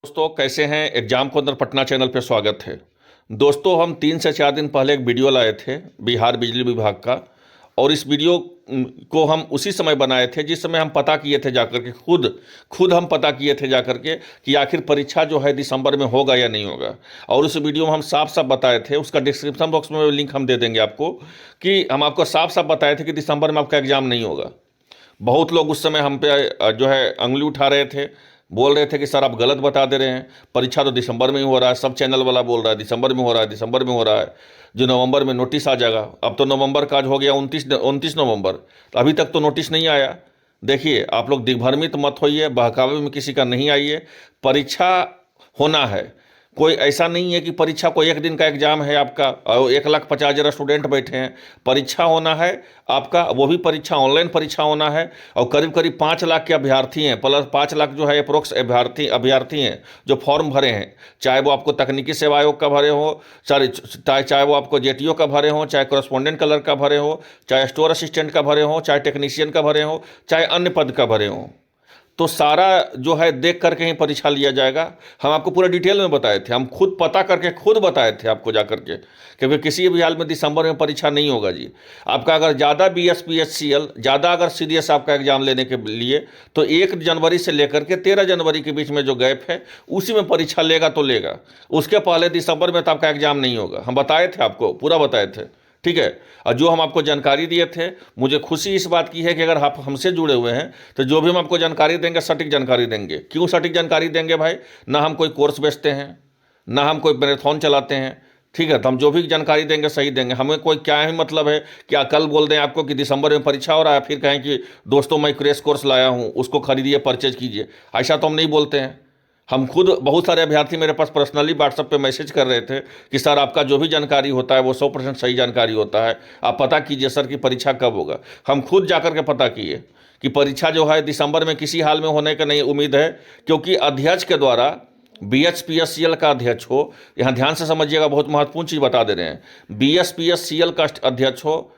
दोस्तों कैसे हैं। एग्जाम को अंदर पटना चैनल पे स्वागत है। दोस्तों हम 3 से 4 दिन पहले एक वीडियो लाए थे बिहार बिजली विभाग का, और इस वीडियो को हम उसी समय बनाए थे जिस समय हम पता किए थे जाकर के खुद हम पता किए थे जाकर के कि आखिर परीक्षा जो है दिसंबर में होगा या नहीं होगा। और उस वीडियो में हम साफ साफ बताए थे, उसका डिस्क्रिप्शन बॉक्स में लिंक हम दे देंगे आपको, कि हम आपको साफ साफ बताए थे कि दिसंबर में आपका एग्जाम नहीं होगा। बहुत लोग उस समय हम पे जो है अंगुली उठा रहे थे, बोल रहे थे कि सर आप गलत बता दे रहे हैं, परीक्षा तो दिसंबर में ही हो रहा है। सब चैनल वाला बोल रहा है दिसंबर में हो रहा है, दिसंबर में हो रहा है, जो नवंबर में नोटिस आ जाएगा। अब तो नवंबर का आज हो गया 29 नवंबर, तो अभी तक तो नोटिस नहीं आया। देखिए आप लोग दिग्भ्रमित मत होइए, बहकावे में किसी का नहीं आइए। परीक्षा होना है, कोई ऐसा नहीं है कि परीक्षा कोई एक दिन का एग्जाम है आपका और 1,50,000 स्टूडेंट बैठे हैं। परीक्षा होना है आपका, वो भी परीक्षा ऑनलाइन परीक्षा होना है। और करीब करीब 5 लाख के अभ्यर्थी हैं, प्लस 5 लाख जो है अप्रोक्स अभ्यर्थी हैं जो फॉर्म भरे हैं। चाहे वो आपको तकनीकी सेवा आयोग का भरे हो, चाहे वो आपको जेटीओ का भरे हो, चाहे कॉरेस्पॉन्डेंट कलर का भरे हो, चाहे स्टोर असिस्टेंट का भरे हो, चाहे टेक्नीशियन का भरे हो, चाहे अन्य पद का भरे हो, तो सारा जो है देख करके ही परीक्षा लिया जाएगा। हम आपको पूरा डिटेल में बताए थे, हम खुद पता करके खुद बताए थे आपको जा करके, क्योंकि किसी भी हाल में दिसंबर में परीक्षा नहीं होगा जी। आपका अगर ज़्यादा BSPHCL ज़्यादा अगर सीरियस आपका एग्जाम लेने के लिए, तो 1 जनवरी से लेकर के 13 जनवरी के बीच में जो गैप है उसी में परीक्षा लेगा तो लेगा। उसके पहले दिसंबर में तो आपका एग्जाम नहीं होगा। हम बताए थे आपको, पूरा बताए थे, ठीक है। और जो हम आपको जानकारी दिए थे, मुझे खुशी इस बात की है कि अगर आप हमसे जुड़े हुए हैं तो जो भी हम आपको जानकारी देंगे सटीक जानकारी देंगे। क्यों सटीक जानकारी देंगे भाई? ना हम कोई कोर्स बेचते हैं, ना हम कोई मैराथन चलाते हैं, ठीक है। तो हम जो भी जानकारी देंगे सही देंगे। हमें कोई क्या ही मतलब है कि कल बोल दें आपको कि दिसंबर में परीक्षा हो रहा है, फिर कहें कि दोस्तों मैं क्रैश कोर्स लाया हूँ, उसको खरीदिए, परचेज कीजिए। ऐसा तो हम नहीं बोलते हैं। हम खुद, बहुत सारे अभ्यर्थी मेरे पास पर्सनली व्हाट्सएप पे मैसेज कर रहे थे कि सर आपका जो भी जानकारी होता है वो 100% सही जानकारी होता है, आप पता कीजिए सर कि परीक्षा कब होगा। हम खुद जाकर के पता किए कि परीक्षा जो है दिसंबर में किसी हाल में होने का नहीं उम्मीद है, क्योंकि अध्यक्ष के द्वारा BSPSCL का अध्यक्ष हो, यहाँ ध्यान से समझिएगा, बहुत महत्वपूर्ण चीज़ बता दे रहे हैं। BSPSCL का अध्यक्ष हो,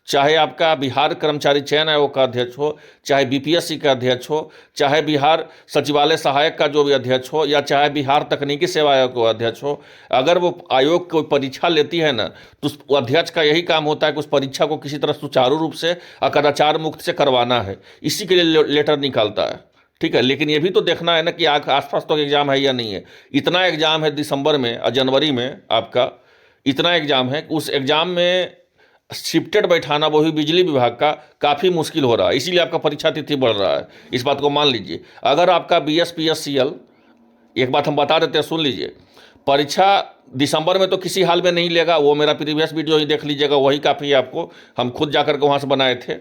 चाहे आपका बिहार कर्मचारी चयन आयोग का अध्यक्ष हो, चाहे BPSC का अध्यक्ष हो, चाहे बिहार सचिवालय सहायक का जो भी अध्यक्ष हो, या चाहे बिहार तकनीकी सेवा आयोग का अध्यक्ष हो, अगर वो आयोग कोई परीक्षा लेती है ना, तो उस अध्यक्ष का यही काम होता है कि उस परीक्षा को किसी तरह सुचारू रूप से कदाचार मुक्त से करवाना है। इसी के लिए लेटर निकालता है, ठीक है। लेकिन ये भी तो देखना है ना कि आसपास तो एग्जाम है या नहीं है। इतना एग्जाम है दिसंबर में और जनवरी में आपका, इतना एग्जाम है, उस एग्जाम में शिफ्टेड बैठाना वो भी बिजली विभाग का काफ़ी मुश्किल हो रहा है। इसीलिए आपका परीक्षा तिथि बढ़ रहा है, इस बात को मान लीजिए। अगर आपका BSPSCL, एक बात हम बता देते हैं, सुन लीजिए, परीक्षा दिसंबर में तो किसी हाल में नहीं लेगा। वो मेरा प्रीवियस वीडियो ही देख लीजिएगा, वही काफ़ी है आपको, हम खुद जाकर के वहाँ से बनाए थे।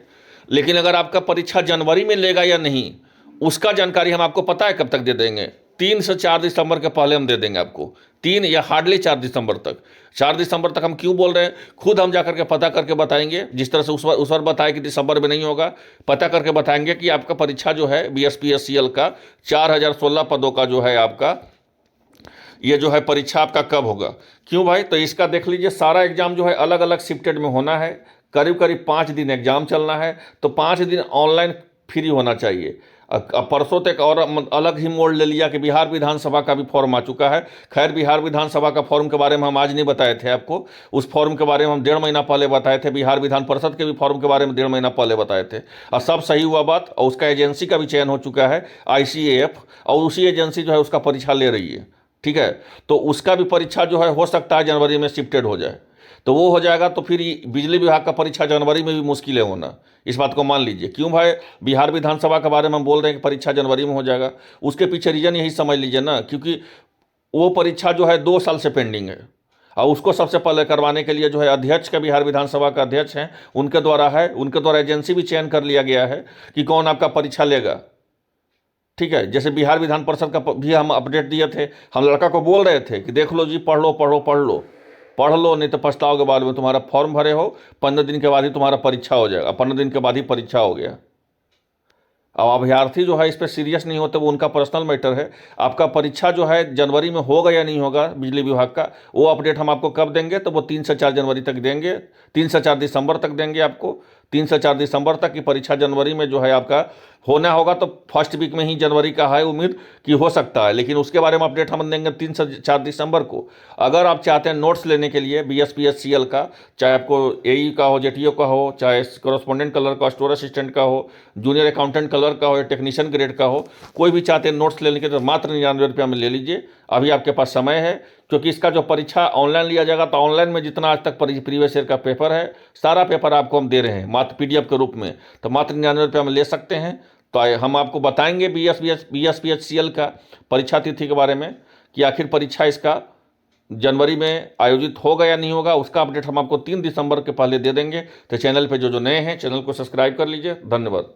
लेकिन अगर आपका परीक्षा जनवरी में लेगा या नहीं, उसका जानकारी हम आपको पता है कब तक दे देंगे? 3 से 4 दिसंबर के पहले हम दे देंगे आपको। 3 या हार्डली 4 दिसंबर तक। 4 दिसंबर तक हम क्यों बोल रहे हैं, खुद हम जाकर के पता करके बताएंगे। जिस तरह से उस बार बताए कि दिसंबर में नहीं होगा, पता करके बताएंगे कि आपका परीक्षा जो है BSPSCL का 4016 पदों का जो है आपका, ये जो है परीक्षा आपका कब होगा। क्यों भाई? तो इसका देख लीजिए, सारा एग्जाम जो है अलग अलग शिफ्टेड में होना है। करीब करीब 5 दिन एग्जाम चलना है, तो 5 दिन ऑनलाइन फ्री होना चाहिए। अब परसों तक और अलग ही मोड़ ले लिया कि बिहार विधानसभा का भी फॉर्म आ चुका है। खैर, बिहार विधानसभा का फॉर्म के बारे में हम आज नहीं बताए थे आपको, उस फॉर्म के बारे में हम 1.5 महीना पहले बताए थे। बिहार विधान परिषद के भी फॉर्म के बारे में 1.5 महीना पहले बताए थे, और सब सही हुआ बात। और उसका एजेंसी का भी चयन हो चुका है, ICAF, और उसी एजेंसी जो है उसका परीक्षा ले रही है, ठीक है। तो उसका भी परीक्षा जो है हो सकता है जनवरी में शिफ्टेड हो जाए, तो वो हो जाएगा। तो फिर बिजली विभाग का परीक्षा जनवरी में भी मुश्किल है होना, इस बात को मान लीजिए। क्यों भाई? बिहार विधानसभा के बारे में हम बोल रहे हैं कि परीक्षा जनवरी में हो जाएगा, उसके पीछे रीजन यही समझ लीजिए ना, क्योंकि वो परीक्षा जो है 2 साल से पेंडिंग है, और उसको सबसे पहले करवाने के लिए जो है अध्यक्ष का, बिहार विधानसभा का अध्यक्ष हैं, उनके द्वारा है, उनके द्वारा एजेंसी भी चयन कर लिया गया है कि कौन आपका परीक्षा लेगा, ठीक है। जैसे बिहार विधान परिषद का भी हम अपडेट दिए थे, हम लड़का को बोल रहे थे कि देख लो जी, पढ़ लो पढ़ लो पढ़ लो पढ़ लो, नहीं तो पछताओगे बाद में। तुम्हारा फॉर्म भरे हो, 15 दिन के बाद ही तुम्हारा परीक्षा हो जाएगा। 15 दिन के बाद ही परीक्षा हो गया। अब अभ्यर्थी जो है इस पर सीरियस नहीं होते, वो उनका पर्सनल मैटर है। आपका परीक्षा जो है जनवरी में होगा या नहीं होगा बिजली विभाग का, वो अपडेट हम आपको कब देंगे? तो वो 3 से 4 जनवरी तक देंगे, 3 से 4 दिसंबर तक देंगे आपको। 3 से 4 दिसंबर तक की परीक्षा जनवरी में जो है आपका होना होगा तो फर्स्ट वीक में ही जनवरी का है उम्मीद कि हो सकता है, लेकिन उसके बारे में अपडेट हम देंगे 3 से 4 दिसंबर को। अगर आप चाहते हैं नोट्स लेने के लिए BSPSCL का, चाहे आपको AE का हो, JTO का हो, चाहे कॉरेस्पॉन्डेंट कलर का, स्टोर असिस्टेंट का हो, जूनियर अकाउंटेंट कलर का हो या टेक्नीशियन ग्रेड का हो, कोई भी चाहते हैं नोट्स लेने के तो मात्र 99 रुपया में ले लीजिए। अभी आपके पास समय है, क्योंकि इसका जो परीक्षा ऑनलाइन लिया जाएगा तो ऑनलाइन में जितना आज तक प्रीवियस ईयर का पेपर है, सारा पेपर आपको हम दे रहे हैं मात्र PDF के रूप में, तो मात्र 99 रुपया में ले सकते हैं। तो हम आपको बताएंगे BSPHCL का परीक्षा तिथि के बारे में कि आखिर परीक्षा इसका जनवरी में आयोजित होगा या नहीं होगा। उसका अपडेट हम आपको 3 दिसंबर के पहले दे देंगे। तो चैनल पे जो नए हैं, चैनल को सब्सक्राइब कर लीजिए। धन्यवाद।